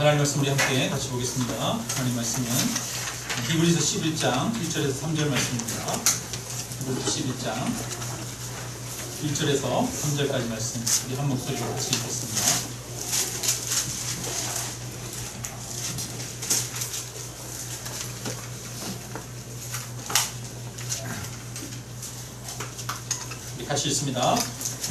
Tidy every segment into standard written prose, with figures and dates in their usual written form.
하나님 말씀 우리 함께 같이 보겠습니다. 하나님 말씀은 히브리서 11장 1절에서 3절 말씀입니다. 히브리서 11장 1절에서 3절까지 말씀 우리 한 목소리로 같이 읽겠습니다. 같이 읽습니다.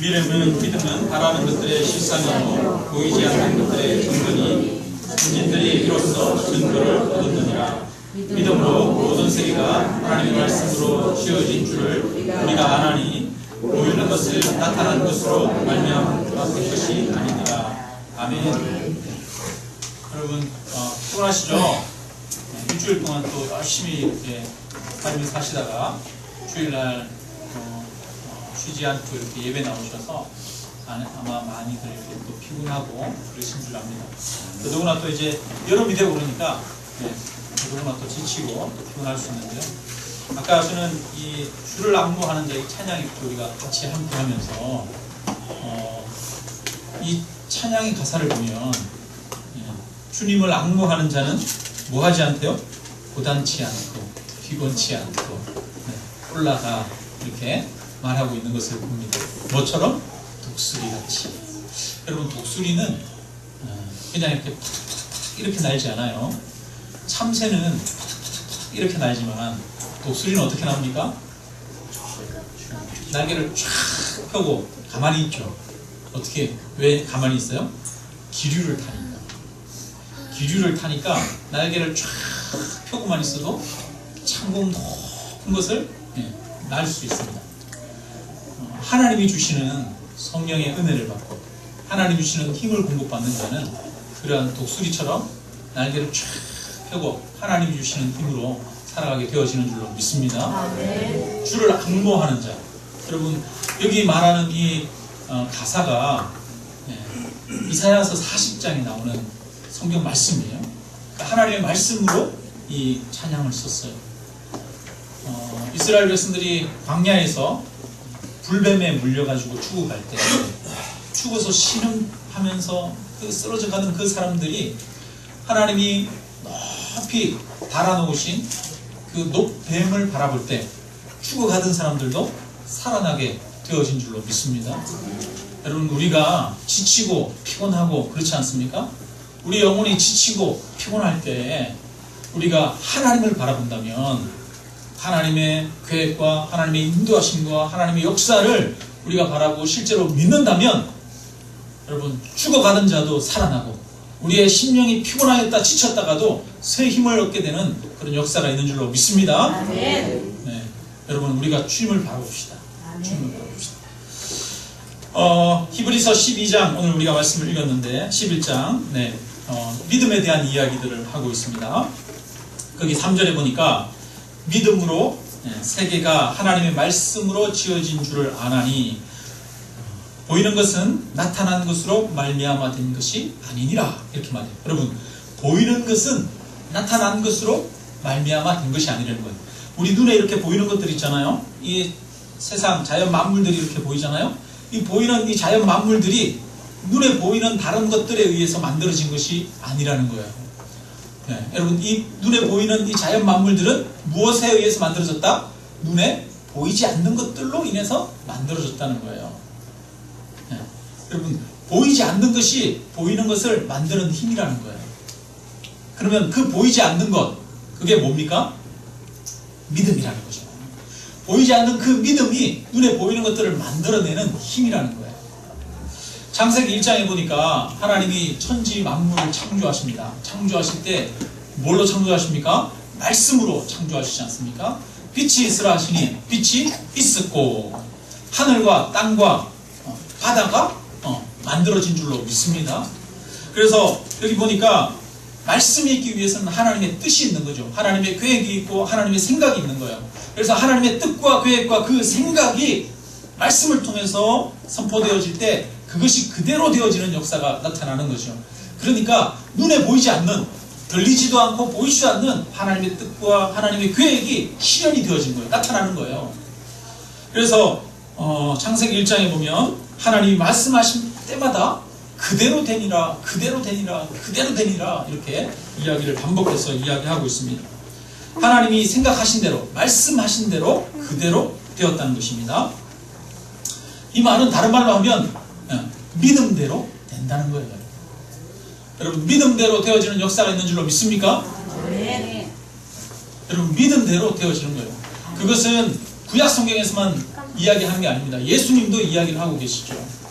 믿음은 바라는 것들의 실상이요 보이지 않는 것들의 증거니 선진들이 이로써 증거를 얻었느니라. 믿음으로 모든 세계가 하나님의 말씀으로 지어진 줄을 우리가 아나니 보이는 것을 나타난 것으로 말미암아 된 것이 아니니라. 아멘. 여러분 피곤하시죠? 일주일 동안 또 열심히 이렇게 삶을 사시다가 주일날 쉬지 않고 이렇게 예배 나오셔서 아마 많이들 이렇게 또 피곤하고 그러신 줄 압니다. 더더구나 또 이제 여름이 되고 그러니까 더더구나 또 지치고 또 피곤할 수 있는데요. 아까 저는 이 주를 앙모하는 자 이 찬양이 우리가 같이 함께 하면서 이 찬양의 가사를 보면 주님을 앙모하는 자는 뭐 하지 않대요? 고단치 않고 피곤치 않고 올라가 이렇게 말하고 있는 것을 봅니다. 뭐처럼? 독수리같이. 여러분 독수리는 그냥 이렇게 팍팍팍 이렇게 날지 않아요. 참새는 팍팍팍 이렇게 날지만 독수리는 어떻게 나옵니까? 날개를 쫙 펴고 가만히 있죠. 어떻게? 왜 가만히 있어요? 기류를 타니까. 기류를 타니까 날개를 쫙 펴고만 있어도 창공 높은 것을 날 수 있습니다. 하나님이 주시는 성령의 은혜를 받고 하나님이 주시는 힘을 공급받는 자는 그러한 독수리처럼 날개를 쫙 펴고 하나님이 주시는 힘으로 살아가게 되어지는 줄로 믿습니다. 네. 주를 앙모하는 자. 여러분 여기 말하는 이 가사가 이사야서 40장에 나오는 성경 말씀이에요. 그러니까 하나님의 말씀으로 이 찬양을 썼어요. 이스라엘 백성들이 광야에서 불뱀에 물려가지고 죽어갈 때 죽어서 신음하면서 쓰러져가는 그 사람들이 하나님이 높이 달아놓으신 그 높뱀을 바라볼 때 죽어가던 사람들도 살아나게 되어진 줄로 믿습니다. 여러분 우리가 지치고 피곤하고 그렇지 않습니까? 우리 영혼이 지치고 피곤할 때 우리가 하나님을 바라본다면 하나님의 계획과 하나님의 인도하심과 하나님의 역사를 우리가 바라고 실제로 믿는다면 여러분 죽어가는 자도 살아나고 우리의 심령이 피곤하였다 지쳤다가도 새 힘을 얻게 되는 그런 역사가 있는 줄로 믿습니다. 아멘. 네, 여러분 우리가 주님을 바라봅시다. 주님을 바라봅시다. 히브리서 12장 오늘 우리가 말씀을 읽었는데 11장 믿음에 대한 이야기들을 하고 있습니다. 거기 3절에 보니까 믿음으로 세계가 하나님의 말씀으로 지어진 줄을 아나니 보이는 것은 나타난 것으로 말미암아 된 것이 아니니라 이렇게 말해요. 여러분 보이는 것은 나타난 것으로 말미암아 된 것이 아니라는 거예요. 우리 눈에 이렇게 보이는 것들 있잖아요. 이 세상 자연 만물들이 이렇게 보이잖아요. 이 보이는 이 자연 만물들이 눈에 보이는 다른 것들에 의해서 만들어진 것이 아니라는 거예요. 여러분 이 눈에 보이는 이 자연 만물들은 무엇에 의해서 만들어졌다? 눈에 보이지 않는 것들로 인해서 만들어졌다는 거예요. 여러분 보이지 않는 것이 보이는 것을 만드는 힘이라는 거예요. 그러면 그 보이지 않는 것 그게 뭡니까? 믿음이라는 거죠. 보이지 않는 그 믿음이 눈에 보이는 것들을 만들어내는 힘이라는 거예요. 창세기 1장에 보니까 하나님이 천지 만물을 창조하십니다. 창조하실 때 뭘로 창조하십니까? 말씀으로 창조하시지 않습니까? 빛이 있으라 하시니 빛이 있었고 하늘과 땅과 바다가 만들어진 줄로 믿습니다. 그래서 여기 보니까 말씀이 있기 위해서는 하나님의 뜻이 있는 거죠. 하나님의 계획이 있고 하나님의 생각이 있는 거예요. 그래서 하나님의 뜻과 계획과 그 생각이 말씀을 통해서 선포되어질 때 그것이 그대로 되어지는 역사가 나타나는 거죠. 그러니까 눈에 보이지 않는 들리지도 않고 보이지도 않는 하나님의 뜻과 하나님의 계획이 실현이 되어진 거예요. 나타나는 거예요. 그래서 창세기 1장에 보면 하나님이 말씀하신 때마다 그대로 되니라, 그대로 되니라, 그대로 되니라, 이렇게 이야기를 반복해서 이야기하고 있습니다. 하나님이 생각하신 대로, 말씀하신 대로 그대로 되었다는 것입니다. 이 말은 다른 말로 하면 믿음대로 된다는 거예요. 여러분, 믿음대로 되어지는 역사가 있는 줄로 믿습니까? 네. 여러분, 믿음대로 되어지는 거예요. 그것은 구약 성경에서만 이야기하는 게 아닙니다. 예수님도 이야기를 하고 계시죠.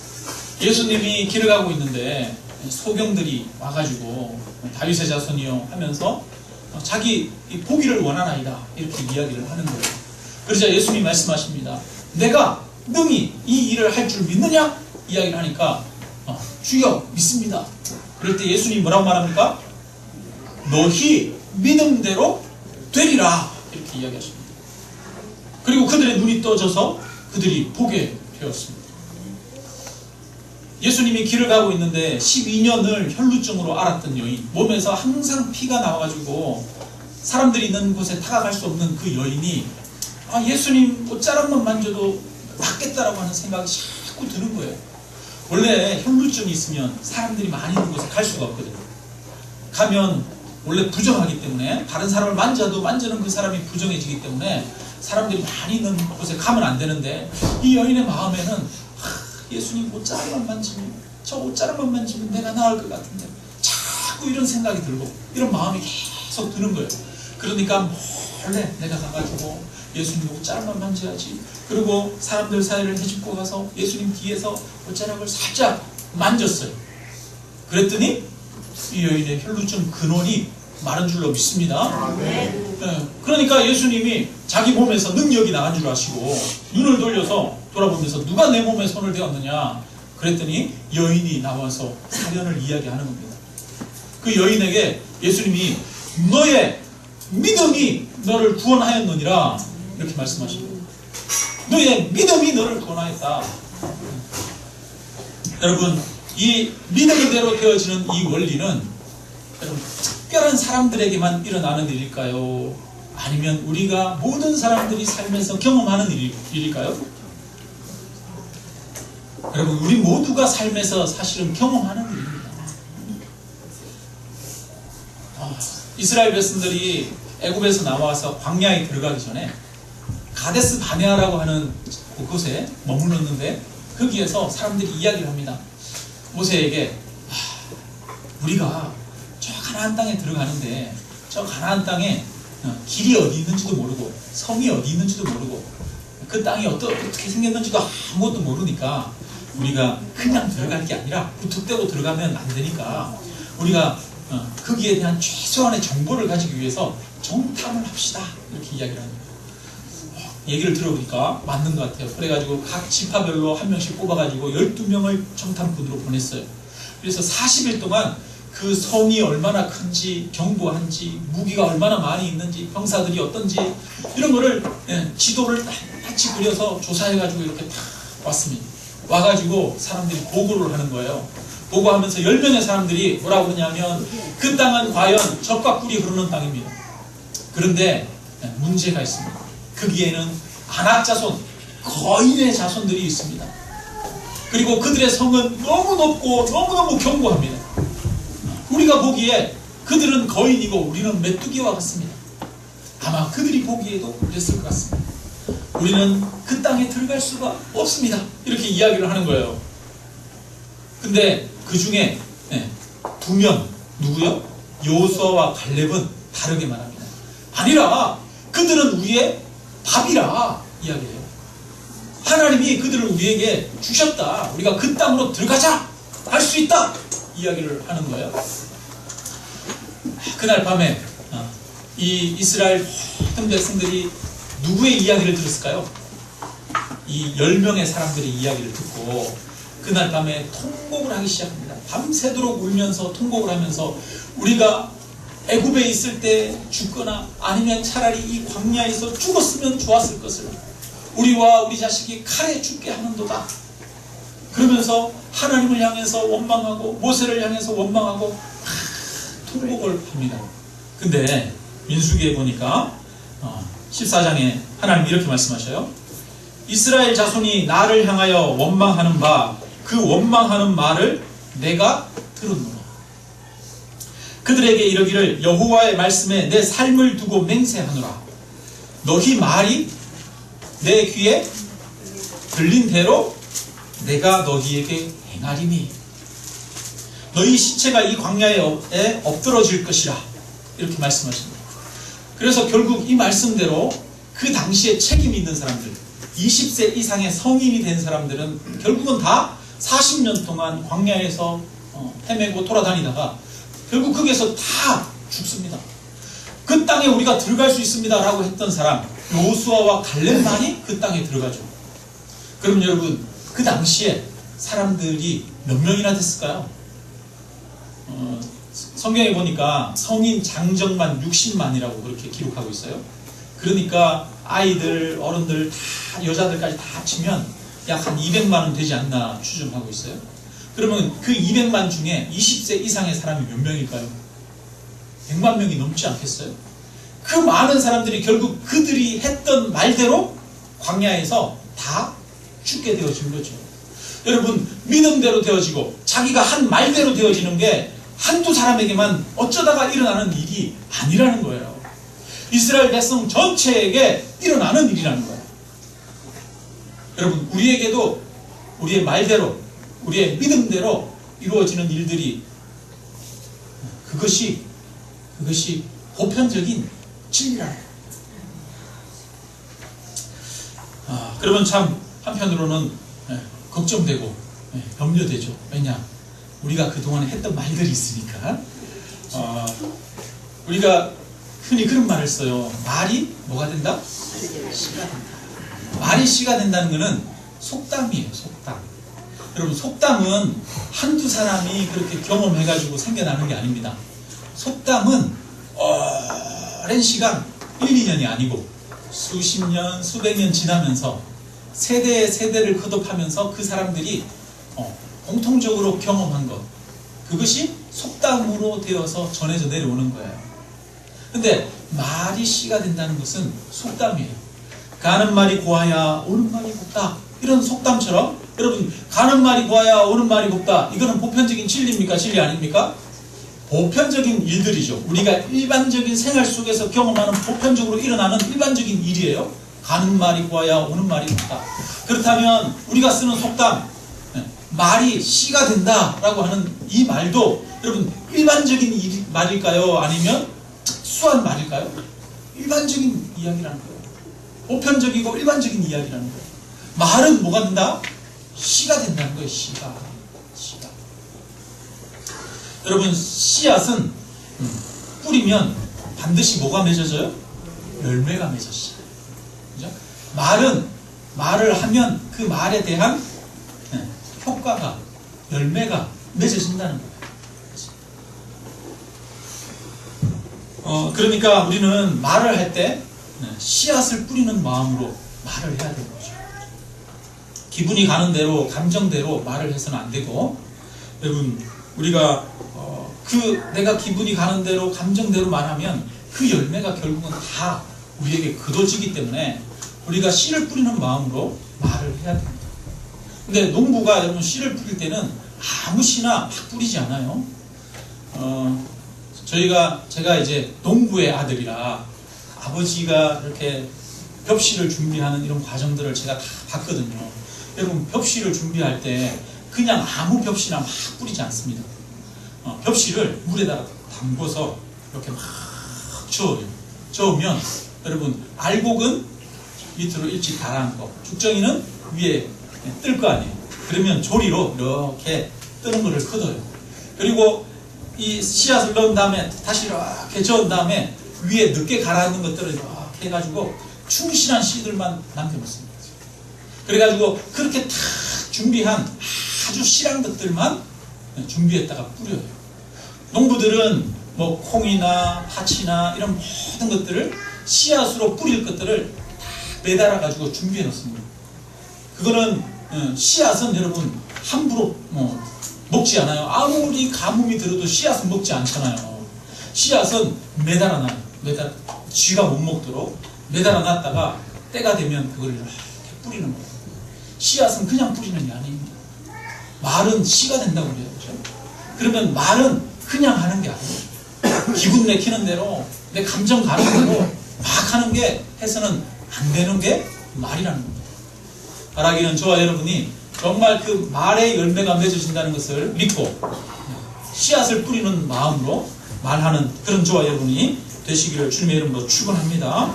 예수님이 길을 가고 있는데 소경들이 와가지고 다윗의 자손이요 하면서 자기 보기를 원하나이다, 이렇게 이야기를 하는 거예요. 그러자 예수님이 말씀하십니다. 내가 능히 이 일을 할 줄 믿느냐? 이야기를 하니까 주여 믿습니다. 그럴 때 예수님이 뭐라고 말합니까? 너희 믿음대로 되리라, 이렇게 이야기하십니다. 그리고 그들의 눈이 떠져서 그들이 보게 되었습니다. 예수님이 길을 가고 있는데 12년을 혈루증으로 앓았던 여인, 몸에서 항상 피가 나와가지고 사람들이 있는 곳에 다가갈 수 없는 그 여인이 예수님 옷자락만 만져도 낫겠다라고 하는 생각이 자꾸 드는 거예요. 원래 혈루증이 있으면 사람들이 많이 있는 곳에 갈 수가 없거든요. 가면 원래 부정하기 때문에 다른 사람을 만져는 그 사람이 부정해지기 때문에 사람들이 많이 있는 곳에 가면 안 되는데, 이 여인의 마음에는 예수님 옷자락만 만지면, 저 옷자락만 만지면 내가 나을 것 같은데, 자꾸 이런 생각이 들고 이런 마음이 계속 드는 거예요. 그러니까 몰래 내가 가가지고 예수님 옷자락만 만져야지. 그리고 사람들 사이를 헤집고 가서 예수님 뒤에서 옷자락을 살짝 만졌어요. 그랬더니 이 여인의 혈루증 근원이 마른 줄로 믿습니다. 네. 그러니까 예수님이 자기 몸에서 능력이 나간 줄 아시고 눈을 돌려서 돌아보면서 누가 내 몸에 손을 대었느냐 그랬더니 여인이 나와서 사연을 이야기하는 겁니다. 그 여인에게 예수님이 너의 믿음이 너를 구원하였느니라, 이렇게 말씀하십니다. 너의 믿음이 너를 구원하였다. 여러분, 이 믿음대로 되어지는 이 원리는 여러분, 특별한 사람들에게만 일어나는 일일까요? 아니면 우리가 모든 사람들이 살면서 경험하는 일일까요? 여러분, 우리 모두가 삶에서 사실은 경험하는 일입니다. 이스라엘 백성들이 애굽에서 나와서 광야에 들어가기 전에 가데스 바네아라고 하는 곳에 머물렀는데, 거기에서 사람들이 이야기를 합니다. 모세에게 우리가 저 가나안 땅에 들어가는데 저 가나안 땅에 길이 어디 있는지도 모르고 성이 어디 있는지도 모르고 그 땅이 어떻게 생겼는지도 아무것도 모르니까 우리가 그냥 들어갈 게 아니라 무턱대고 들어가면 안 되니까 우리가 거기에 대한 최소한의 정보를 가지기 위해서 정탐을 합시다, 이렇게 이야기를 합니다. 얘기를 들어보니까 맞는 것 같아요. 그래가지고 각 지파별로 한 명씩 뽑아가지고 12명을 정탐꾼으로 보냈어요. 그래서 40일 동안 그 성이 얼마나 큰지, 견고한지, 무기가 얼마나 많이 있는지, 병사들이 어떤지, 이런 거를 지도를 같이 그려서 조사해가지고 이렇게 다 왔습니다. 와가지고 사람들이 보고를 하는 거예요. 보고하면서 10명의 사람들이 뭐라고 그러냐면 그 땅은 과연 젖과 꿀이 흐르는 땅입니다. 그런데 문제가 있습니다. 거기에는 아낙 자손, 거인의 자손들이 있습니다. 그리고 그들의 성은 너무 높고 너무너무 견고합니다. 우리가 보기에 그들은 거인이고 우리는 메뚜기와 같습니다. 아마 그들이 보기에도 그랬을 것 같습니다. 우리는 그 땅에 들어갈 수가 없습니다, 이렇게 이야기를 하는 거예요. 근데 그 중에 2명, 누구요? 여호수아와 갈렙은 다르게 말합니다. 아니라 그들은 우리의 밥이라 이야기해요. 하나님이 그들을 우리에게 주셨다, 우리가 그 땅으로 들어가자, 할 수 있다, 이야기를 하는 거예요. 그날 밤에 이 이스라엘 모든 백성들이 누구의 이야기를 들었을까요? 이 10명의 사람들의 이야기를 듣고 그날 밤에 통곡을 하기 시작합니다. 밤새도록 울면서 통곡을 하면서 우리가 애굽에 있을 때 죽거나 아니면 차라리 이 광야에서 죽었으면 좋았을 것을 우리와 우리 자식이 칼에 죽게 하는도다. 그러면서 하나님을 향해서 원망하고 모세를 향해서 원망하고 통곡을 합니다. 근데 민수기에 보니까 14장에 하나님 이렇게 말씀하셔요. 이스라엘 자손이 나를 향하여 원망하는 바 그 원망하는 말을 내가 들었노라. 그들에게 이르기를 여호와의 말씀에 내 삶을 두고 맹세하노라. 너희 말이 내 귀에 들린 대로 내가 너희에게 행하리니 너희 시체가 이 광야에 엎드러질 것이라. 이렇게 말씀하십니다. 그래서 결국 이 말씀대로 그 당시에 책임 있는 사람들, 20세 이상의 성인이 된 사람들은 결국은 다 40년 동안 광야에서 헤매고 돌아다니다가 결국 거기에서 다 죽습니다. 그 땅에 우리가 들어갈 수 있습니다 라고 했던 사람 여호수아와 갈렙만이 그 땅에 들어가죠. 그럼 여러분, 그 당시에 사람들이 몇 명이나 됐을까요? 성경에 보니까 성인 장정만 60만이라고 그렇게 기록하고 있어요. 그러니까 아이들, 어른들, 다 여자들까지 다 합치면 약 한 200만은 되지 않나 추정하고 있어요. 그러면 그 200만 중에 20세 이상의 사람이 몇 명일까요? 100만 명이 넘지 않겠어요? 그 많은 사람들이 결국 그들이 했던 말대로 광야에서 다 죽게 되어진 거죠. 여러분, 믿음대로 되어지고 자기가 한 말대로 되어지는 게 한두 사람에게만 어쩌다가 일어나는 일이 아니라는 거예요. 이스라엘 백성 전체에게 일어나는 일이라는 거예요. 여러분, 우리에게도 우리의 말대로, 우리의 믿음대로 이루어지는 일들이 그것이 보편적인 진리라는 거예요. 그러면 참 한편으로는 걱정되고 염려되죠. 왜냐? 우리가 그동안에 했던 말들이 있으니까. 우리가 흔히 그런 말을 써요. 말이 뭐가 된다? 씨가 된다. 말이 씨가 된다는 것은 속담이에요. 속담. 여러분, 속담은 한두 사람이 그렇게 경험해가지고 생겨나는 게 아닙니다. 속담은 오랜 시간, 1, 2년이 아니고 수십 년, 수백 년 지나면서 세대를 거듭하면서 그 사람들이 공통적으로 경험한 것, 그것이 속담으로 되어서 전해져 내려오는 거예요. 근데 말이 씨가 된다는 것은 속담이에요. 가는 말이 고와야 오는 말이 곱다. 이런 속담처럼 여러분, 가는 말이 고와야 오는 말이 곱다. 이거는 보편적인 진리입니까? 진리 아닙니까? 보편적인 일들이죠. 우리가 일반적인 생활 속에서 경험하는 보편적으로 일어나는 일반적인 일이에요. 가는 말이 고와야 오는 말이 곱다. 그렇다면 우리가 쓰는 속담, 말이 씨가 된다라고 하는 이 말도 여러분, 일반적인 말일까요? 아니면 특수한 말일까요? 일반적인 이야기라는 거예요. 보편적이고 일반적인 이야기라는 거예요. 말은 뭐가 된다? 씨가 된다는 거예요. 씨가. 여러분, 씨앗은 뿌리면 반드시 뭐가 맺어져요? 열매가 맺어져요. 그죠? 말을 하면 그 말에 대한 효과가, 열매가 맺어진다는 거예요. 그러니까 우리는 말을 할 때 씨앗을 뿌리는 마음으로 말을 해야 되는 거죠. 기분이 가는 대로, 감정대로 말을 해서는 안 되고, 여러분, 우리가 내가 기분이 가는 대로, 감정대로 말하면 그 열매가 결국은 다 우리에게 거둬지기 때문에 우리가 씨를 뿌리는 마음으로 말을 해야 됩니다. 근데 농부가 여러분 씨를 뿌릴 때는 아무 씨나 막 뿌리지 않아요. 제가 이제 농부의 아들이라 아버지가 이렇게 벽씨를 준비하는 이런 과정들을 제가 다 봤거든요. 여러분, 벽씨를 준비할 때 그냥 아무 벽씨나 막 뿌리지 않습니다. 벽씨를 물에다가 담궈서 이렇게 막 저어요. 저으면 여러분, 알곡은 밑으로 일찍 가라앉고 죽정이는 위에 뜰 거 아니에요. 그러면 조리로 이렇게 뜨는 거를 걷어요. 그리고 이 씨앗을 넣은 다음에 다시 이렇게 저은 다음에 위에 늦게 가라앉는 것들을 이렇게 해가지고 충실한 씨들만 남겨놓습니다. 그래가지고 그렇게 탁 준비한 아주 실한 것들만 준비했다가 뿌려요. 농부들은 뭐 콩이나 파치나 이런 모든 것들을 씨앗으로 뿌릴 것들을 다 매달아가지고 준비해 놓습니다. 그거는 씨앗은 여러분 함부로 먹지 않아요. 아무리 가뭄이 들어도 씨앗은 먹지 않잖아요. 씨앗은 매달아놔요. 쥐가 못 먹도록 매달아놨다가 때가 되면 그걸 이렇게 뿌리는 거예요. 씨앗은 그냥 뿌리는 게 아닙니다. 말은 시가 된다고 그래요. 그렇죠? 그러면 말은 그냥 하는 게 아니에요. 기분 내키는 대로, 내 감정 가는 대로 막 하는 게 해서는 안 되는 게 말이라는 겁니다. 바라기는 저와 여러분이 정말 그 말의 열매가 맺어진다는 것을 믿고 씨앗을 뿌리는 마음으로 말하는 그런 저와 여러분이 되시기를 주님의 이름으로 축원합니다.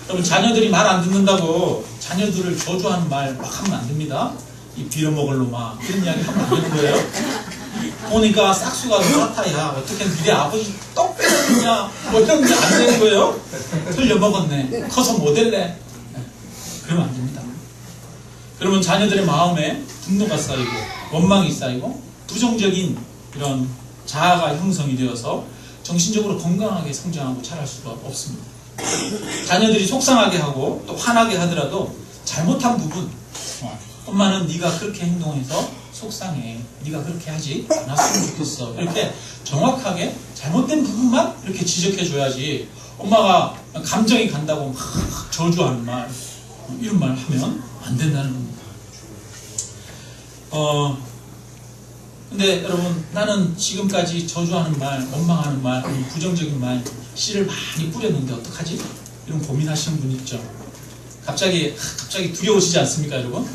여러분, 자녀들이 말 안 듣는다고 자녀들을 저주하는 말 막 하면 안 됩니다. 이 빌어먹을 놈아, 이런 이야기 하면 안 되는 거예요. 보니까 싹수가 그렇다야, 어떻게 니네 아버지 떡 빼먹느냐, 뭐 이런 게 안 되는 거예요. 흘려먹었네, 커서 뭐 될래. 그러면 안 됩니다. 그러면 자녀들의 마음에 분노가 쌓이고 원망이 쌓이고 부정적인 이런 자아가 형성이 되어서 정신적으로 건강하게 성장하고 자랄 수가 없습니다. 자녀들이 속상하게 하고 또 화나게 하더라도 잘못한 부분, 엄마는 네가 그렇게 행동해서 속상해, 네가 그렇게 하지 않았으면 좋겠어, 이렇게 정확하게 잘못된 부분만 이렇게 지적해 줘야지, 엄마가 감정이 간다고 막 저주하는 말, 이런 말 하면 안 된다는 겁니다. 근데 여러분, 나는 지금까지 저주하는 말, 원망하는 말, 부정적인 말, 씨를 많이 뿌렸는데 어떡하지? 이런 고민하시는 분 있죠. 갑자기 두려우시지 않습니까, 여러분?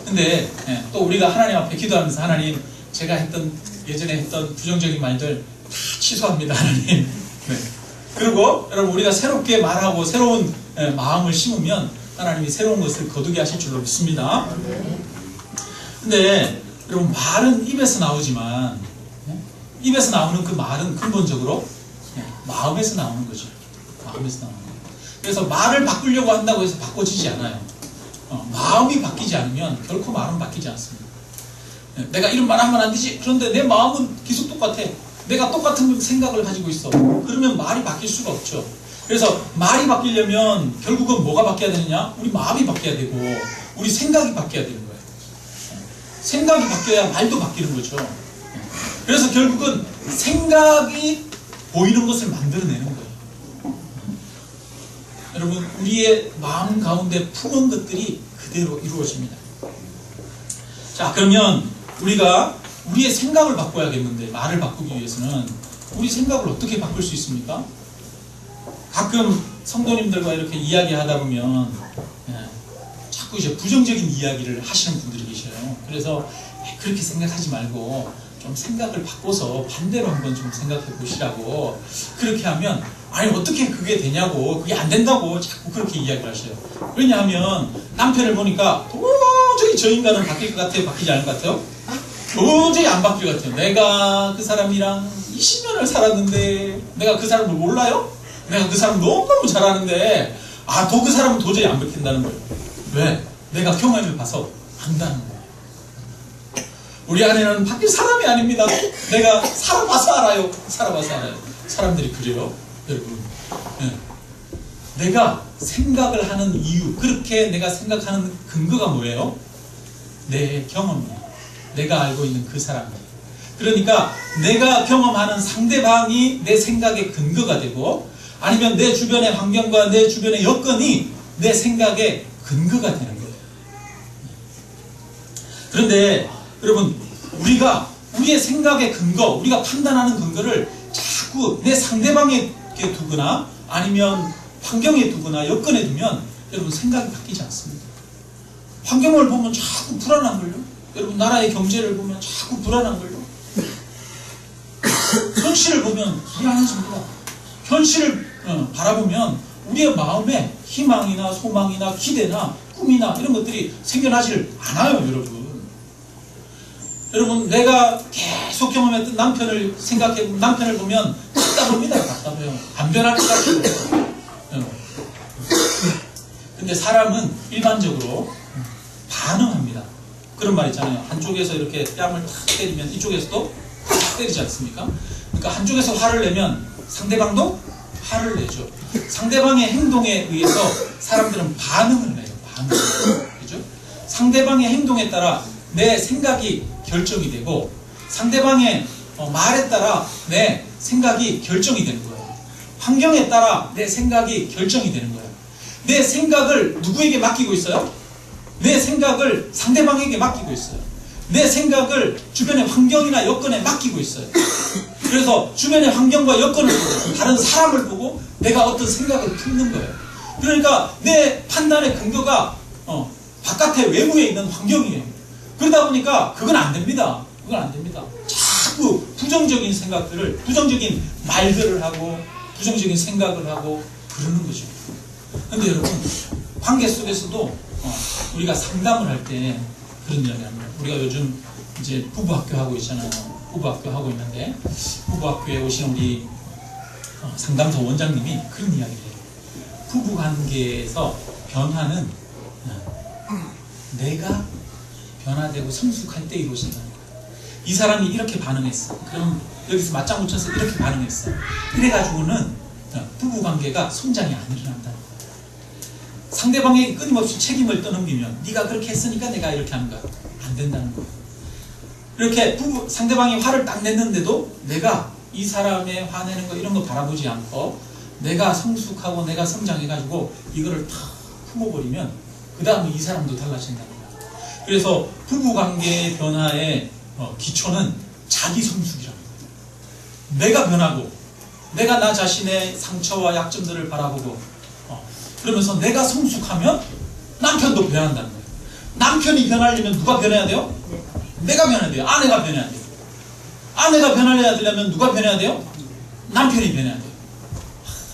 근데 또 우리가 하나님 앞에 기도하면서, 하나님, 제가 예전에 했던 부정적인 말들 다 취소합니다, 하나님. 그리고 여러분, 우리가 새롭게 말하고 새로운 마음을 심으면 하나님이 새로운 것을 거두게 하실 줄로 믿습니다. 근데 여러분, 말은 입에서 나오지만 입에서 나오는 그 말은 근본적으로 마음에서 나오는 거죠. 마음에서 나오는 거예요. 그래서 말을 바꾸려고 한다고 해서 바꿔지지 않아요. 마음이 바뀌지 않으면 결코 말은 바뀌지 않습니다. 내가 이런 말 하면 안 되지. 그런데 내 마음은 계속 똑같아. 내가 똑같은 생각을 가지고 있어. 그러면 말이 바뀔 수가 없죠. 그래서 말이 바뀌려면 결국은 뭐가 바뀌어야 되느냐? 우리 마음이 바뀌어야 되고 우리 생각이 바뀌어야 되는 거예요. 생각이 바뀌어야 말도 바뀌는 거죠. 그래서 결국은 생각이 보이는 것을 만들어내는 거예요. 여러분, 우리의 마음 가운데 품은 것들이 그대로 이루어집니다. 자, 그러면 우리가 우리의 생각을 바꿔야겠는데, 말을 바꾸기 위해서는 우리 생각을 어떻게 바꿀 수 있습니까? 가끔 성도님들과 이렇게 이야기하다 보면 자꾸 이제 부정적인 이야기를 하시는 분들이 계셔요. 그래서 그렇게 생각하지 말고 좀 생각을 바꿔서 반대로 한번 좀 생각해 보시라고, 그렇게 하면, 아니 어떻게 그게 되냐고, 그게 안 된다고 자꾸 그렇게 이야기를 하셔요. 왜냐하면 남편을 보니까 도저히 저 인간은 바뀔 것 같아요, 바뀌지 않을 것 같아요? 도저히 안 바뀔 것 같아요. 내가 그 사람이랑 20년을 살았는데 내가 그 사람을 몰라요? 내가 그 사람 너무너무 잘 아는데 그 사람은 도저히 안 바뀐다는 거예요. 왜? 내가 경험을 봐서 안다는 거예요. 우리 아내는 바뀔 사람이 아닙니다. 내가 살아봐서 알아요. 살아봐서 알아요. 사람들이 그래요, 여러분. 내가 생각을 하는 이유, 그렇게 내가 생각하는 근거가 뭐예요? 내 경험이에요. 내가 알고 있는 그 사람이에요. 그러니까 내가 경험하는 상대방이 내 생각의 근거가 되고, 아니면 내 주변의 환경과 내 주변의 여건이 내 생각의 근거가 되는 거예요. 그런데 여러분, 우리가 우리의 생각의 근거, 우리가 판단하는 근거를 자꾸 내 상대방에게 두거나 아니면 환경에 두거나 여건에 두면 여러분, 생각이 바뀌지 않습니다. 환경을 보면 자꾸 불안한 걸요. 여러분, 나라의 경제를 보면 자꾸 불안한 걸요. 현실을 보면 불안해집니다. 현실을 바라보면 우리의 마음에 희망이나 소망이나 기대나 꿈이나 이런 것들이 생겨나지를 않아요, 여러분. 여러분, 내가 계속 경험했던 남편을 생각해보면, 남편을 보면 답답합니다. 답답해요. 안 변할 것 같아요. 근데 사람은 일반적으로 반응합니다. 그런 말 있잖아요. 한쪽에서 이렇게 뺨을 탁 때리면 이쪽에서도 탁 때리지 않습니까? 그러니까 한쪽에서 화를 내면 상대방도 화를 내죠. 상대방의 행동에 의해서 사람들은 반응을 내요. 반응을. 그죠? 상대방의 행동에 따라 내 생각이 결정이 되고, 상대방의 말에 따라 내 생각이 결정이 되는 거예요. 환경에 따라 내 생각이 결정이 되는 거예요. 내 생각을 누구에게 맡기고 있어요? 내 생각을 상대방에게 맡기고 있어요. 내 생각을 주변의 환경이나 여건에 맡기고 있어요. 그래서 주변의 환경과 여건을 보고 다른 사람을 보고 내가 어떤 생각을 품는 거예요. 그러니까 내 판단의 근거가 바깥의 외부에 있는 환경이에요. 그러다 보니까 그건 안 됩니다. 그건 안 됩니다. 자꾸 부정적인 생각들을, 부정적인 말들을 하고 부정적인 생각을 하고 그러는 거죠. 근데 여러분, 관계 속에서도 우리가 상담을 할 때 그런 이야기 합니다. 우리가 요즘 이제 부부학교 하고 있잖아요. 부부학교 하고 있는데 부부학교에 오신 우리 상담소 원장님이 그런 이야기를 해요. 부부관계에서 변화는 내가 변화되고 성숙할 때 이루어진다는 거예요. 이 사람이 이렇게 반응했어. 그럼 여기서 맞장 붙여서 이렇게 반응했어. 이래가지고는 부부관계가 성장이 안 일어난다는 거예요. 상대방에게 끊임없이 책임을 떠넘기면 네가 그렇게 했으니까 내가 이렇게 하는 거야. 안 된다는 거예요. 이렇게 상대방이 화를 딱 냈는데도 내가 이 사람의 화내는 거 이런 거 바라보지 않고 내가 성숙하고 내가 성장해가지고 이거를 탁 품어버리면 그 다음에 이 사람도 달라진다는 거예요. 그래서 부부관계의 변화의 기초는 자기 성숙이라는 거예요. 내가 변하고 내가 나 자신의 상처와 약점들을 바라보고 그러면서 내가 성숙하면 남편도 변한다는 거예요. 남편이 변하려면 누가 변해야 돼요? 내가 변해야 돼요. 아내가 변해야 돼요. 아내가 변해야 되려면 누가 변해야 돼요? 남편이 변해야 돼요.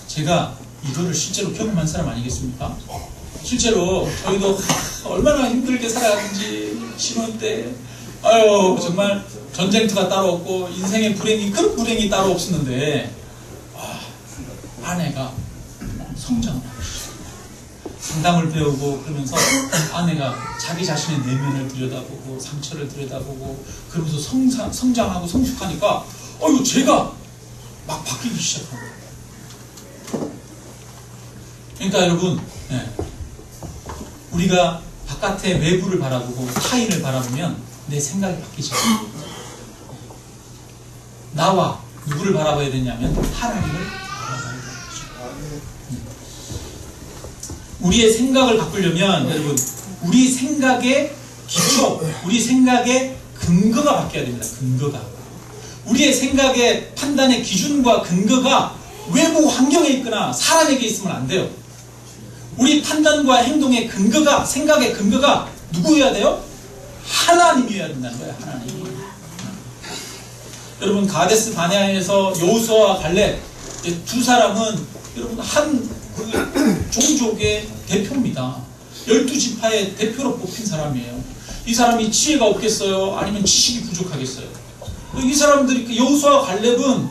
제가 이거를 실제로 경험한 사람 아니겠습니까? 실제로 저희도 얼마나 힘들게 살아가는지 신혼 때 아유 정말 전쟁터가 따로 없고 인생의 불행이 그런 불행이 따로 없었는데 아내가 성장을 하고 상담을 배우고 그러면서 아내가 자기 자신의 내면을 들여다보고 상처를 들여다보고 그러면서 성장하고 성숙하니까 제가 막 바뀌기 시작한 거예요. 그러니까 여러분 우리가 바깥의 외부를 바라보고 타인을 바라보면 내 생각이 바뀌죠. 나와 누구를 바라봐야 되냐면 하나님을 바라봐야 되는 거죠. 우리의 생각을 바꾸려면 여러분 우리 생각의 기초, 우리 생각의 근거가 바뀌어야 됩니다. 근거가. 우리의 생각의 판단의 기준과 근거가 외부 환경에 있거나 사람에게 있으면 안 돼요. 우리 판단과 행동의 근거가, 생각의 근거가 누구여야 돼요? 하나님이어야 된다는 거예요. 하나님. 여러분 가데스 바네아에서 여호수아와 갈렙 두 사람은 여러분 한 종족의 대표입니다. 12지파의 대표로 뽑힌 사람이에요. 이 사람이 지혜가 없겠어요? 아니면 지식이 부족하겠어요? 이 사람들이 여호수아와 갈렙은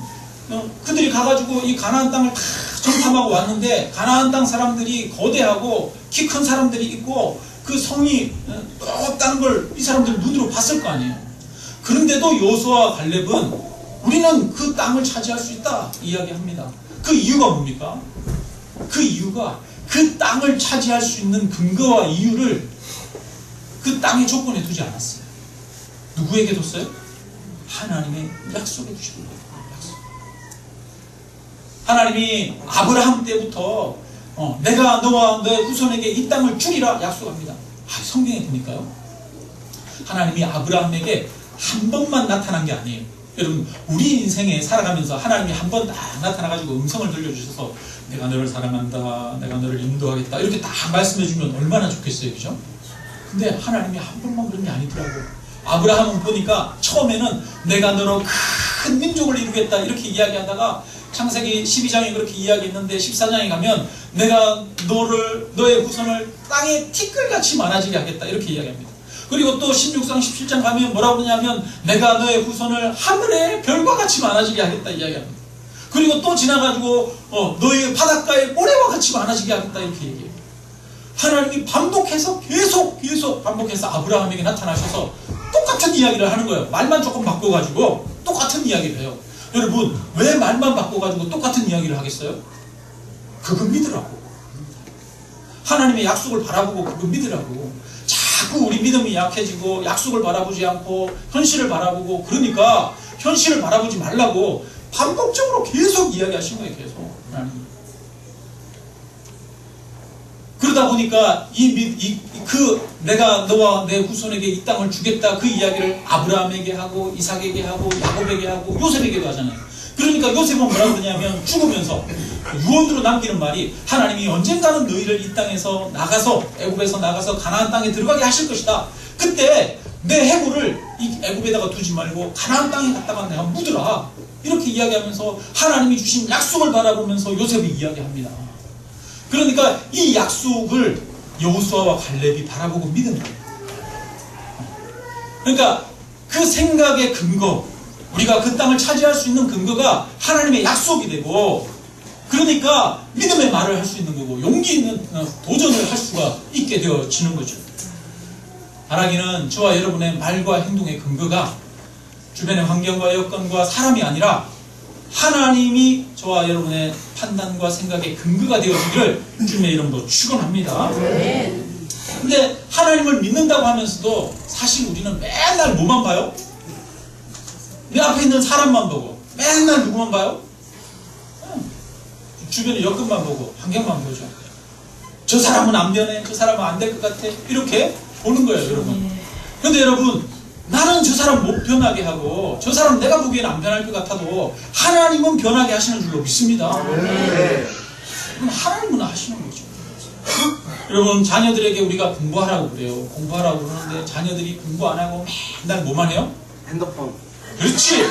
그들이 가가지고 이 가나안 땅을 다 정탐하고 왔는데 가나안 땅 사람들이 거대하고 키 큰 사람들이 있고 그 성이 없다는 걸 이 사람들 눈으로 봤을 거 아니에요. 그런데도 여호수아와 갈렙은 우리는 그 땅을 차지할 수 있다 이야기합니다. 그 이유가 뭡니까? 그 이유가 그 땅을 차지할 수 있는 근거와 이유를 그 땅의 조건에 두지 않았어요. 누구에게 뒀어요? 하나님의 약속에 두신 거예요. 약속. 하나님이 아브라함 때부터 내가 너와 너의 후손에게 이 땅을 주리라 약속합니다. 성경에 보니까요. 하나님이 아브라함에게 한 번만 나타난 게 아니에요. 여러분 우리 인생에 살아가면서 하나님이 한 번 딱 나타나가지고 음성을 들려주셔서 내가 너를 사랑한다, 내가 너를 인도하겠다 이렇게 딱 말씀해주면 얼마나 좋겠어요. 그죠? 근데 하나님이 한 번만 그런 게 아니더라고요. 아브라함은 보니까 처음에는 내가 너로 큰 민족을 이루겠다 이렇게 이야기하다가 창세기 12장에 그렇게 이야기했는데 14장에 가면 내가 너의 후손을 땅에 티끌같이 많아지게 하겠다 이렇게 이야기합니다. 그리고 또 16장 17장 가면 뭐라고 그러냐면 내가 너의 후손을 하늘의 별과 같이 많아지게 하겠다 이야기합니다. 그리고 또 지나가지고 너의 바닷가의 모래와 같이 많아지게 하겠다 이렇게 얘기해요. 하나님이 반복해서 계속 반복해서 아브라함에게 나타나셔서 똑같은 이야기를 하는 거예요. 말만 조금 바꿔가지고 똑같은 이야기를 해요. 여러분 왜 말만 바꿔가지고 똑같은 이야기를 하겠어요? 그거 믿으라고. 하나님의 약속을 바라보고 그거 믿으라고. 자꾸 우리 믿음이 약해지고 약속을 바라보지 않고 현실을 바라보고 그러니까 현실을 바라보지 말라고 반복적으로 계속 이야기하신 거예요. 계속 하나님. 그러다 보니까 내가 너와 내 후손에게 이 땅을 주겠다 그 이야기를 아브라함에게 하고 이삭에게 하고 야곱에게 하고 요셉에게도 하잖아요. 그러니까 요셉은 뭐라 그러냐면 죽으면서 유언으로 남기는 말이 하나님이 언젠가는 너희를 이 땅에서 나가서 애굽에서 나가서 가나안 땅에 들어가게 하실 것이다. 그때 내 해골을 이 애굽에다가 두지 말고 가나안 땅에 갔다가 내가 묻으라. 이렇게 이야기하면서 하나님이 주신 약속을 바라보면서 요셉이 이야기합니다. 그러니까 이 약속을 여호수아와 갈렙이 바라보고 믿은 거예요. 그러니까 그 생각의 근거, 우리가 그 땅을 차지할 수 있는 근거가 하나님의 약속이 되고, 그러니까 믿음의 말을 할 수 있는 거고 용기 있는 도전을 할 수가 있게 되어지는 거죠. 바라기는 저와 여러분의 말과 행동의 근거가 주변의 환경과 여건과 사람이 아니라 하나님이 저와 여러분의 판단과 생각의 근거가 되어지기를 주님의 이름으로 축원합니다. 근데 하나님을 믿는다고 하면서도 사실 우리는 맨날 뭐만 봐요? 내 앞에 있는 사람만 보고 맨날 누구만 봐요? 주변의 여건만 보고 환경만 보죠. 저 사람은 안 변해, 저 사람은 안 될 것 같아, 이렇게 보는 거예요, 여러분. 그런데 여러분, 나는 저 사람 못 변하게 하고 저 사람 내가 보기에는 안 변할 것 같아도 하나님은 변하게 하시는 줄로 믿습니다. 그럼 하나님은 하시는 거죠. 여러분, 자녀들에게 우리가 공부하라고 그래요. 공부하라고 그러는데 자녀들이 공부 안 하고 맨날 뭐만 해요? 핸드폰. 그렇지.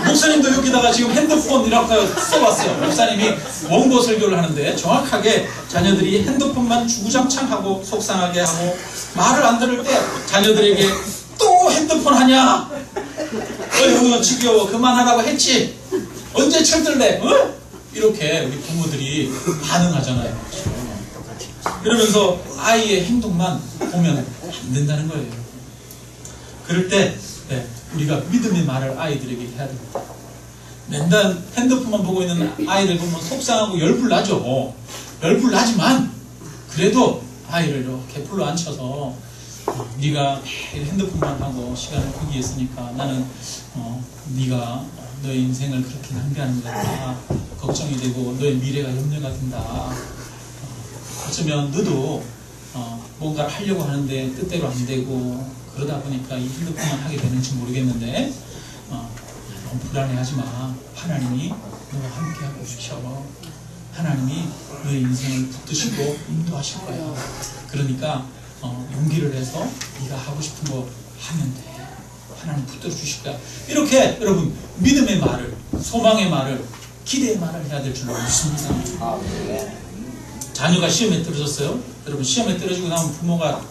목사님도 여기다가 지금 핸드폰이라고 써봤어요. 목사님이 원고 설교를 하는데 정확하게 자녀들이 핸드폰만 주구장창하고 속상하게 하고 말을 안 들을 때 자녀들에게 또 핸드폰 하냐? 어휴 지겨워, 그만하라고 했지? 언제 철들래? 어? 이렇게 우리 부모들이 반응하잖아요. 그러면서 아이의 행동만 보면 안 된다는 거예요. 그럴 때 우리가 믿음의 말을 아이들에게 해야 됩니다. 맨날 핸드폰만 보고 있는 아이들 보면 속상하고 열불나죠. 열불나지만 그래도 아이를 이렇게 풀로 앉혀서 네가 매일 핸드폰만 하고 시간을 거기에 쓰니까 나는 네가 너의 인생을 그렇게 낭비하는 것 같다. 걱정이 되고 너의 미래가 염려가 된다. 어쩌면 너도 뭔가를 하려고 하는데 뜻대로 안 되고 그러다 보니까 이 핸드폰만 하게 되는지 모르겠는데 너무 불안해하지 마. 하나님이 너와 함께하고 계셔. 하나님이 너의 인생을 붙드시고 인도하실 거야. 그러니까 용기를 내서 네가 하고 싶은 거 하면 돼. 하나님 붙들어 주실 거야. 이렇게 여러분 믿음의 말을, 소망의 말을, 기대의 말을 해야 될 줄로 믿습니다. 자녀가 시험에 떨어졌어요. 여러분 시험에 떨어지고 나면 부모가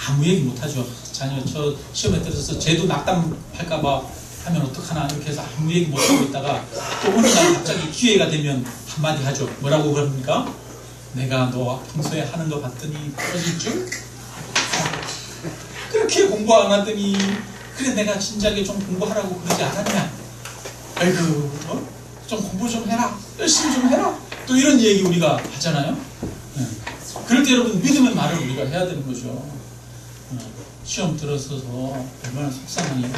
아무 얘기 못하죠. 자녀 저 시험에 떨어져서 쟤도 낙담할까봐 하면 어떡하나 이렇게 해서 아무 얘기 못하고 있다가 또 어느 날 갑자기 기회가 되면 한마디 하죠. 뭐라고 그럽니까? 내가 너 평소에 하는 거 봤더니 떨어질 줄? 그렇게 공부 안 하더니 그래 내가 진작에 좀 공부하라고 그러지 않았냐? 아이고 좀 공부 좀 해라. 열심히 좀 해라. 또 이런 얘기 우리가 하잖아요. 그럴 때 여러분 믿음의 말을 우리가 해야 되는 거죠. 시험 들어서서 얼마나 속상하니.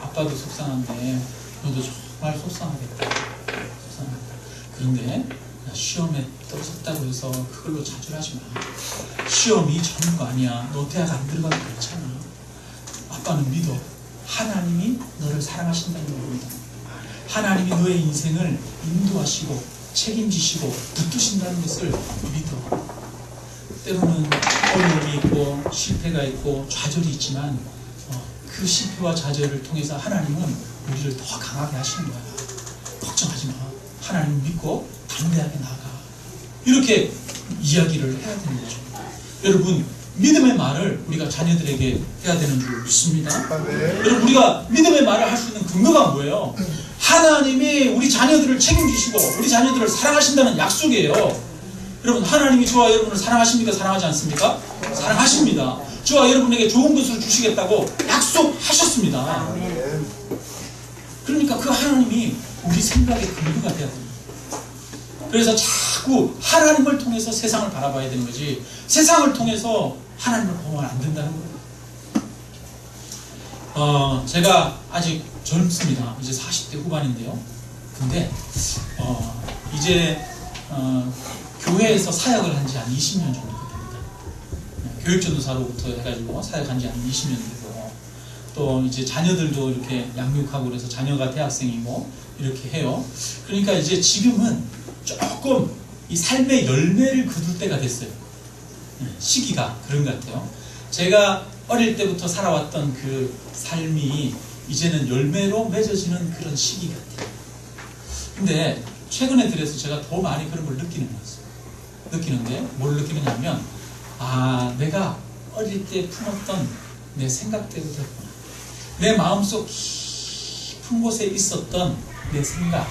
아빠도 속상한데 너도 정말 속상하겠다. 속상하겠다. 그런데 시험에 떨어졌다고 해서 그걸로 좌절하지 마. 시험이 전부 거 아니야. 너 대학 안 들어가도 괜찮아. 아빠는 믿어. 하나님이 너를 사랑하신다는 겁니다. 하나님이 너의 인생을 인도하시고 책임지시고 붙드신다는 것을 믿어. 때로는 어려움이 있고 실패가 있고 좌절이 있지만 그 실패와 좌절을 통해서 하나님은 우리를 더 강하게 하시는 거야. 걱정하지 마. 하나님 믿고 담대하게 나아가. 이렇게 이야기를 해야 되는 거죠. 여러분 믿음의 말을 우리가 자녀들에게 해야 되는 줄 믿습니다. 여러분 우리가 믿음의 말을 할 수 있는 근거가 뭐예요? 하나님이 우리 자녀들을 책임지시고 우리 자녀들을 사랑하신다는 약속이에요. 여러분 하나님이 저와 여러분을 사랑하십니까? 사랑하지 않습니까? 사랑하십니다. 저와 여러분에게 좋은 것을 주시겠다고 약속하셨습니다. 그러니까 그 하나님이 우리 생각의 근거가 되어야 됩니다. 그래서 자꾸 하나님을 통해서 세상을 바라봐야 되는 거지 세상을 통해서 하나님을 보면 안 된다는 거예요. 제가 아직 젊습니다. 이제 40대 후반인데요. 근데 이제 교회에서 사역을 한 지 한 20년 정도 됩니다. 교육전도사로부터 해가지고 사역한 지 한 20년 되고, 또 이제 자녀들도 이렇게 양육하고 그래서 자녀가 대학생이고 이렇게 해요. 그러니까 이제 지금은 조금 이 삶의 열매를 거둘 때가 됐어요. 시기가 그런 것 같아요. 제가 어릴 때부터 살아왔던 그 삶이 이제는 열매로 맺어지는 그런 시기 같아요. 근데 최근에 들어서 제가 더 많이 그런 걸 느끼는 것 같아요. 느끼는데 뭘 느끼느냐면, 아, 내가 어릴 때 품었던 내 생각대로 됐구나. 내 마음속 깊은 곳에 있었던 내 생각,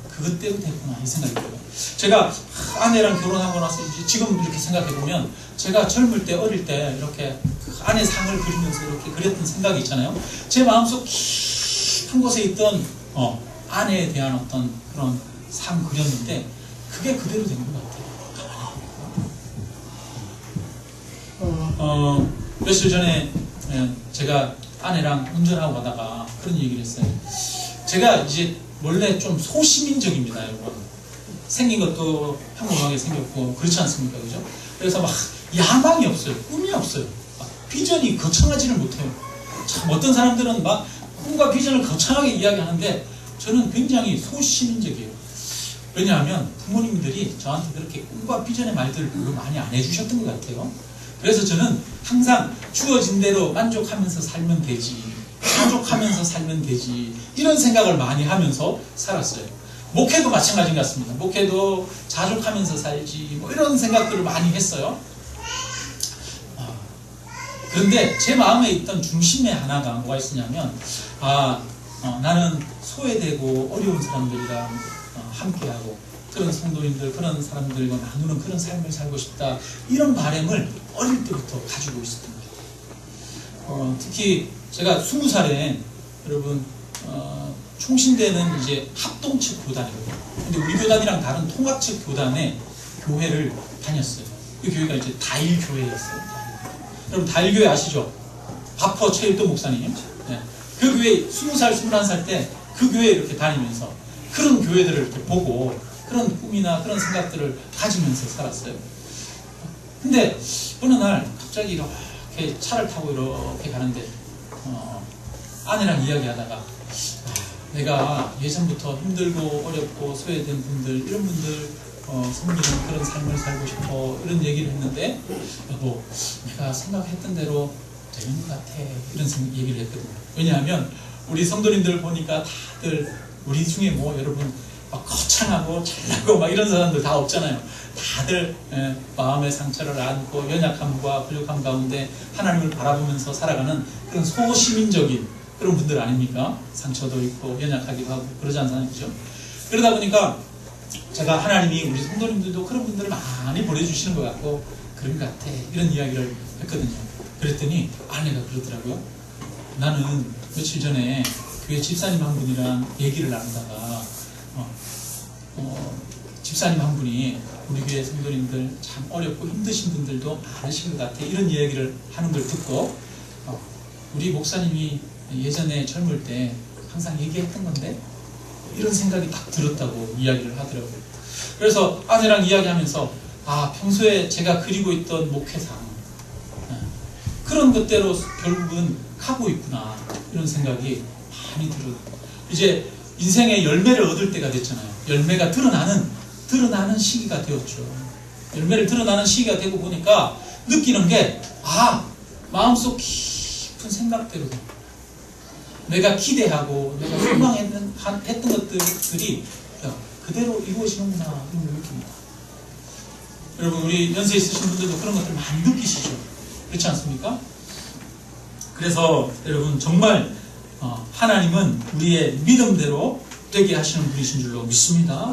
그것 때문에 됐구나, 이 생각이 들어요. 제가 아내랑 결혼하고 나서 이제 지금 이렇게 생각해보면, 제가 젊을 때, 어릴 때 이렇게 아내 상을 그리면서 이렇게 그렸던 생각이 있잖아요. 제 마음속 깊은 곳에 있던 아내에 대한 어떤 그런 상 그렸는데, 그게 그대로 된 것 같아요. 며칠 전에 제가 아내랑 운전하고 가다가 그런 얘기를 했어요. 제가 이제 원래 좀 소시민적입니다, 여러분. 생긴 것도 평범하게 생겼고 그렇지 않습니까, 그죠? 그래서 막 야망이 없어요, 꿈이 없어요, 비전이 거창하지를 못해요. 참 어떤 사람들은 막 꿈과 비전을 거창하게 이야기하는데 저는 굉장히 소시민적이에요. 왜냐하면 부모님들이 저한테 그렇게 꿈과 비전의 말들을 별로 많이 안 해주셨던 것 같아요. 그래서 저는 항상 주어진 대로 만족하면서 살면 되지, 만족하면서 살면 되지, 이런 생각을 많이 하면서 살았어요. 목회도 마찬가지 같습니다. 목회도 자족하면서 살지, 뭐 이런 생각들을 많이 했어요. 그런데 제 마음에 있던 중심의 하나가 뭐가 있었냐면, 나는 소외되고 어려운 사람들이랑 함께하고 그런 성도님들, 그런 사람들과 나누는 그런 삶을 살고 싶다, 이런 바람을 어릴 때부터 가지고 있었던 거예요. 특히 제가 20살에 여러분 총신대는 이제 합동측 교단이거든요. 근데 우리 교단이랑 다른 통합측 교단의 교회를 다녔어요. 그 교회가 이제 다일교회였어요. 여러분 다일교회 아시죠? 바퍼 최일도 목사님. 네. 그 교회 20살, 21살 때 그 교회에 이렇게 다니면서 그런 교회들을 이렇게 보고 그런 꿈이나 그런 생각들을 가지면서 살았어요. 근데 어느 날 갑자기 이렇게 차를 타고 이렇게 가는데 아내랑 이야기하다가, 내가 예전부터 힘들고 어렵고 소외된 분들, 이런 분들 섬기는 그런 삶을 살고 싶어, 이런 얘기를 했는데, 여보, 내가 생각했던 대로 되는 것 같아, 이런 얘기를 했거든요. 왜냐하면 우리 성도님들 보니까 다들 우리 중에 뭐 여러분 막 거창하고 잘나고 막 이런 사람들 다 없잖아요. 다들 마음의 상처를 안고 연약함과 부족함 가운데 하나님을 바라보면서 살아가는 그런 소시민적인 그런 분들 아닙니까? 상처도 있고 연약하기도 하고 그러지 않습니까? 그러다 보니까 제가 하나님이 우리 성도님들도 그런 분들을 많이 보내주시는 것 같고 그런 것 같아, 이런 이야기를 했거든요. 그랬더니 아내가 그러더라고요. 나는 며칠 전에 교회 집사님 한 분이랑 얘기를 나누다가 집사님 한 분이 우리 교회 성도님들 참 어렵고 힘드신 분들도 많으신 것 같아, 이런 이야기를 하는 걸 듣고, 우리 목사님이 예전에 젊을 때 항상 얘기했던 건데, 이런 생각이 딱 들었다고 이야기를 하더라고요. 그래서 아내랑 이야기하면서, 평소에 제가 그리고 있던 목회상, 그런 것대로 결국은 가고 있구나, 이런 생각이 많이 들어요. 이제 인생의 열매를 얻을 때가 됐잖아요. 열매가 드러나는 시기가 되었죠. 열매를 드러나는 시기가 되고 보니까 느끼는 게, 마음속 깊은 생각대로 내가 기대하고 내가 소망했던 것들이 그대로 이루어지는구나, 이런 걸 느낍니다. 여러분, 우리 연세 있으신 분들도 그런 것들 많이 느끼시죠? 그렇지 않습니까? 그래서 여러분, 정말 하나님은 우리의 믿음대로 되게 하시는 분이신 줄로 믿습니다.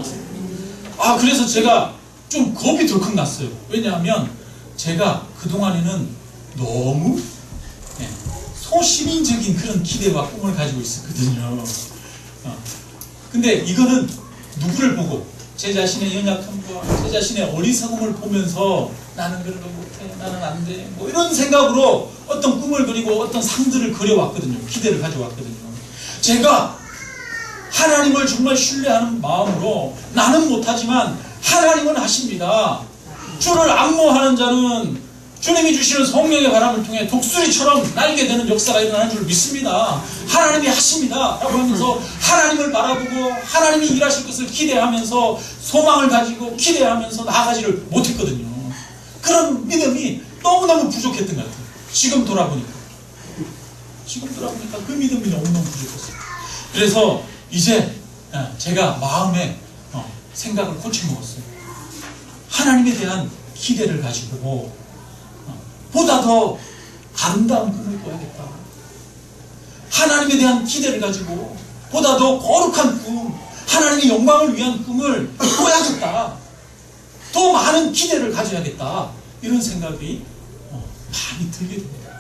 그래서 제가 좀 겁이 덜컥 났어요. 왜냐하면 제가 그동안에는 너무 소시민적인 그런 기대와 꿈을 가지고 있었거든요. 근데 이거는 누구를 보고, 제 자신의 연약함과 제 자신의 어리석음을 보면서 나는 그런 거 못해, 나는 안 돼, 뭐 이런 생각으로 어떤 꿈을 그리고 어떤 상들을 그려왔거든요. 기대를 가져왔거든요. 제가 하나님을 정말 신뢰하는 마음으로, 나는 못하지만 하나님은 하십니다, 주를 안모하는 자는 주님이 주시는 성령의 바람을 통해 독수리처럼 날게 되는 역사가 일어나는 줄 믿습니다. 하나님이 하십니다 라고 하면서 하나님을 바라보고 하나님이 일하실 것을 기대하면서 소망을 가지고 기대하면서 나아가지를 못했거든요. 그런 믿음이 너무너무 부족했던 것 같아요. 지금 돌아보니까 그 믿음이 너무너무 부족했어요. 그래서 이제 제가 마음에 생각을 고쳐먹었어요. 하나님에 대한 기대를 가지고 보다 더 아름다운 꿈을 꿔야겠다. 하나님에 대한 기대를 가지고 보다 더 거룩한 꿈, 하나님의 영광을 위한 꿈을 꿔야겠다. 더 많은 기대를 가져야겠다. 이런 생각이 많이 들게 됩니다.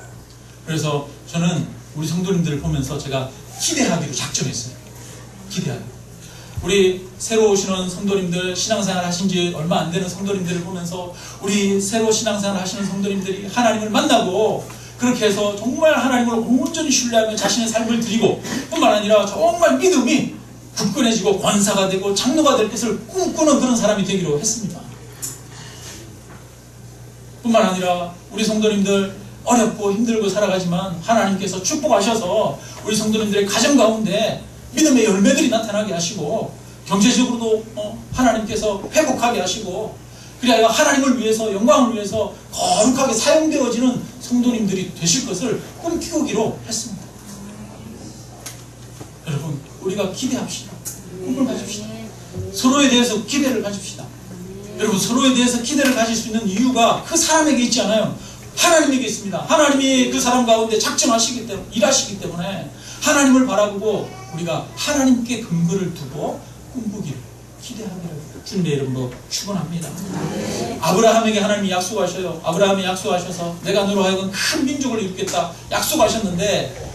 그래서 저는 우리 성도님들을 보면서 제가 기대하기로 작정했어요. 기대하기. 우리 새로 오시는 성도님들, 신앙생활 하신 지 얼마 안 되는 성도님들을 보면서 우리 새로 신앙생활 하시는 성도님들이 하나님을 만나고 그렇게 해서 정말 하나님을 온전히 신뢰하며 자신의 삶을 드리고 뿐만 아니라 정말 믿음이 굳건해지고 권사가 되고 장로가 될 것을 꿈꾸는 그런 사람이 되기로 했습니다. 뿐만 아니라 우리 성도님들 어렵고 힘들고 살아가지만 하나님께서 축복하셔서 우리 성도님들의 가정 가운데 믿음의 열매들이 나타나게 하시고 경제적으로도 하나님께서 회복하게 하시고 그리하여 하나님을 위해서 영광을 위해서 거룩하게 사용되어지는 성도님들이 되실 것을 꿈꾸기로 했습니다. 여러분 우리가 기대합시다. 꿈을 가집시다. 서로에 대해서 기대를 가집시다. 여러분 서로에 대해서 기대를 가질 수 있는 이유가 그 사람에게 있지 않아요. 하나님에게 있습니다. 하나님이 그 사람 가운데 작정하시기 때문에 일하시기 때문에 하나님을 바라보고 우리가 하나님께 근거를 두고 꿈꾸기를 기대하기를 주님의 이름으로 축원합니다. 아브라함에게 하나님이 약속하셔요. 아브라함이 약속하셔서 내가 너로 하여금 큰 민족을 이루겠다 약속하셨는데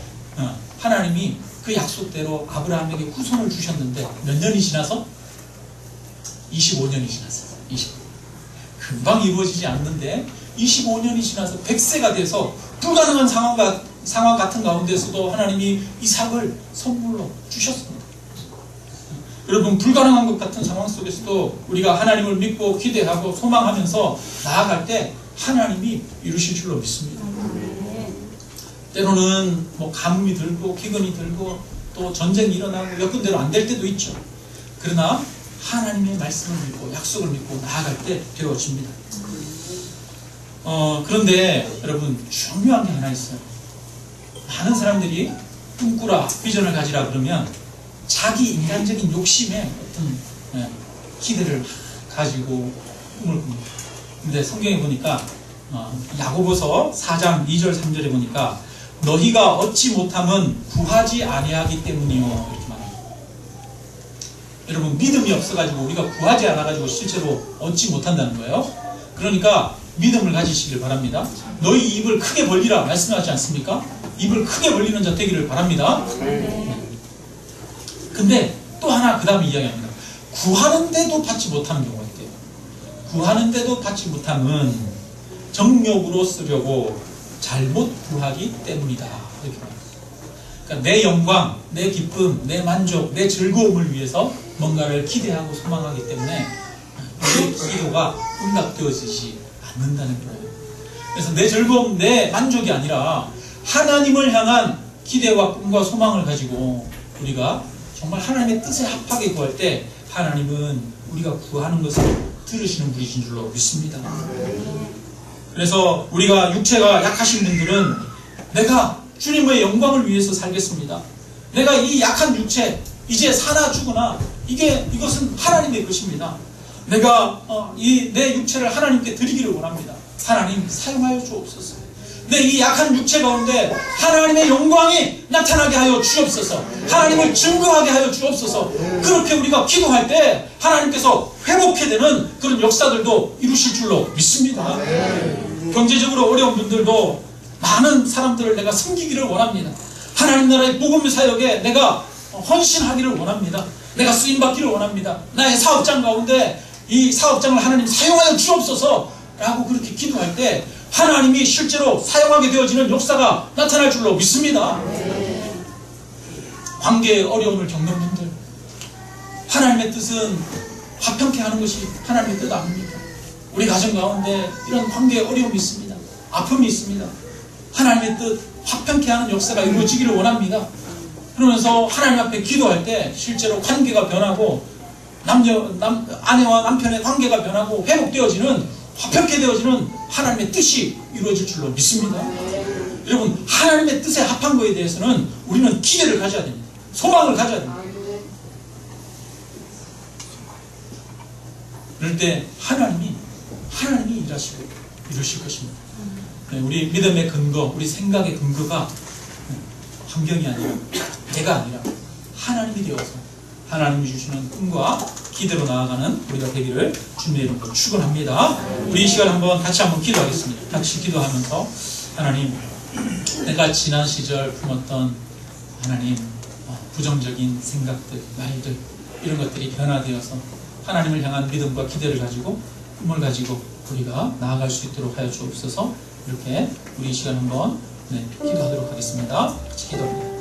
하나님이 그 약속대로 아브라함에게 후손을 주셨는데 몇 년이 지나서? 25년이 지났어요. 25년. 금방 이루어지지 않는데 25년이 지나서 100세가 돼서 불가능한 상황 같은 가운데서도 하나님이 이삭을 선물로 주셨습니다. 여러분 불가능한 것 같은 상황 속에서도 우리가 하나님을 믿고 기대하고 소망하면서 나아갈 때 하나님이 이루실 줄로 믿습니다. 때로는 가뭄이 들고 기근이 들고 또 전쟁이 일어나고 여건대로 안 될 때도 있죠. 그러나 하나님의 말씀을 믿고 약속을 믿고 나아갈 때 되어집니다. 그런데 여러분 중요한 게 하나 있어요. 많은 사람들이 꿈꾸라 비전을 가지라 그러면 자기 인간적인 욕심에 어떤 기대를 가지고 꿈을 꿉니다. 근데 성경에 보니까 야고보서 4장 2절 3절에 보니까 너희가 얻지 못함은 구하지 아니하기 때문이요 이렇게 말합니다. 여러분 믿음이 없어가지고 우리가 구하지 않아가지고 실제로 얻지 못한다는 거예요. 그러니까 믿음을 가지시길 바랍니다. 너희 입을 크게 벌리라 말씀하지 않습니까? 입을 크게 벌리는 자 되기를 바랍니다. 근데 또 하나 그 다음에 이야기합니다. 구하는데도 받지 못하는 경우가 있대요. 구하는데도 받지 못함은 정욕으로 쓰려고 잘못 구하기 때문이다 이렇게 말합니다. 그러니까 내 영광, 내 기쁨, 내 만족, 내 즐거움을 위해서 뭔가를 기대하고 소망하기 때문에 내 기도가 응답되어지지 않는다는 거예요. 그래서 내 즐거움, 내 만족이 아니라 하나님을 향한 기대와 꿈과 소망을 가지고 우리가 정말 하나님의 뜻에 합하게 구할 때 하나님은 우리가 구하는 것을 들으시는 분이신 줄로 믿습니다. 그래서 우리가 육체가 약하신 분들은 내가 주님의 영광을 위해서 살겠습니다. 내가 이 약한 육체 이제 사나 죽으나 이것은 하나님의 것입니다. 내가 내 육체를 하나님께 드리기를 원합니다. 하나님 사용하여 주옵소서. 내 이 약한 육체 가운데 하나님의 영광이 나타나게 하여 주옵소서. 하나님을 증거하게 하여 주옵소서. 그렇게 우리가 기도할 때 하나님께서 회복해 되는 그런 역사들도 이루실 줄로 믿습니다. 경제적으로 어려운 분들도 많은 사람들을 내가 섬기기를 원합니다. 하나님 나라의 복음 사역에 내가 헌신하기를 원합니다. 내가 쓰임받기를 원합니다. 나의 사업장 가운데 이 사업장을 하나님 사용하여 주옵소서 라고 그렇게 기도할 때 하나님이 실제로 사용하게 되어지는 역사가 나타날 줄로 믿습니다. 관계의 어려움을 겪는 분들, 하나님의 뜻은 화평케 하는 것이 하나님의 뜻 아닙니까? 우리 가정 가운데 이런 관계에 어려움이 있습니다. 아픔이 있습니다. 하나님의 뜻 화평케 하는 역사가 이루어지기를 원합니다. 그러면서 하나님 앞에 기도할 때 실제로 관계가 변하고 아내와 남편의 관계가 변하고 회복되어지는 화평케 되어지는 하나님의 뜻이 이루어질 줄로 믿습니다. 여러분, 하나님의 뜻에 합한 거에 대해서는 우리는 기대를 가져야 됩니다. 소망을 가져야 됩니다. 그럴 때 하나님이 일하시고 이루실 것입니다. 우리 믿음의 근거, 우리 생각의 근거가 환경이 아니라 내가 아니라 하나님이 되어서 하나님이 주시는 꿈과 기대로 나아가는 우리가 되기를 주님의 이름으로 축원합니다. 우리 이 시간 같이 한번 기도하겠습니다. 같이 기도하면서 하나님, 내가 지난 시절 품었던 하나님 부정적인 생각들, 말들 이런 것들이 변화되어서 하나님을 향한 믿음과 기대를 가지고 꿈을 가지고 우리가 나아갈 수 있도록 하여 주옵소서. 이렇게 우리 이 시간 한번 기도하도록 하겠습니다. 같이 기도합니다.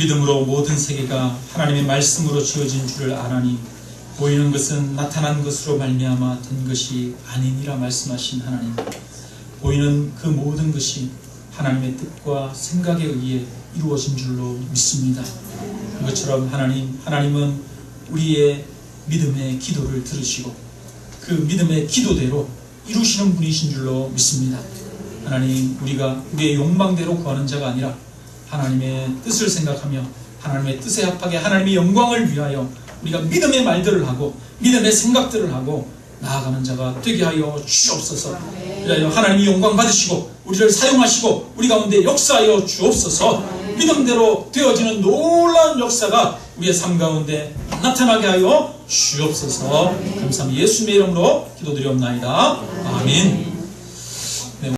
믿음으로 모든 세계가 하나님의 말씀으로 지어진 줄을 아나니 보이는 것은 나타난 것으로 말미암아 된 것이 아니니라 말씀하신 하나님, 보이는 그 모든 것이 하나님의 뜻과 생각에 의해 이루어진 줄로 믿습니다. 그것처럼 하나님은 우리의 믿음의 기도를 들으시고 그 믿음의 기도대로 이루시는 분이신 줄로 믿습니다. 하나님, 우리가 우리의 욕망대로 구하는 자가 아니라 하나님의 뜻을 생각하며 하나님의 뜻에 합하게 하나님의 영광을 위하여 우리가 믿음의 말들을 하고 믿음의 생각들을 하고 나아가는 자가 되게 하여 주옵소서. 그리하여 하나님이 영광 받으시고 우리를 사용하시고 우리 가운데 역사하여 주옵소서. 믿음대로 되어지는 놀라운 역사가 우리의 삶 가운데 나타나게 하여 주옵소서. 감사합니다. 예수님의 이름으로 기도드리옵나이다. 아멘.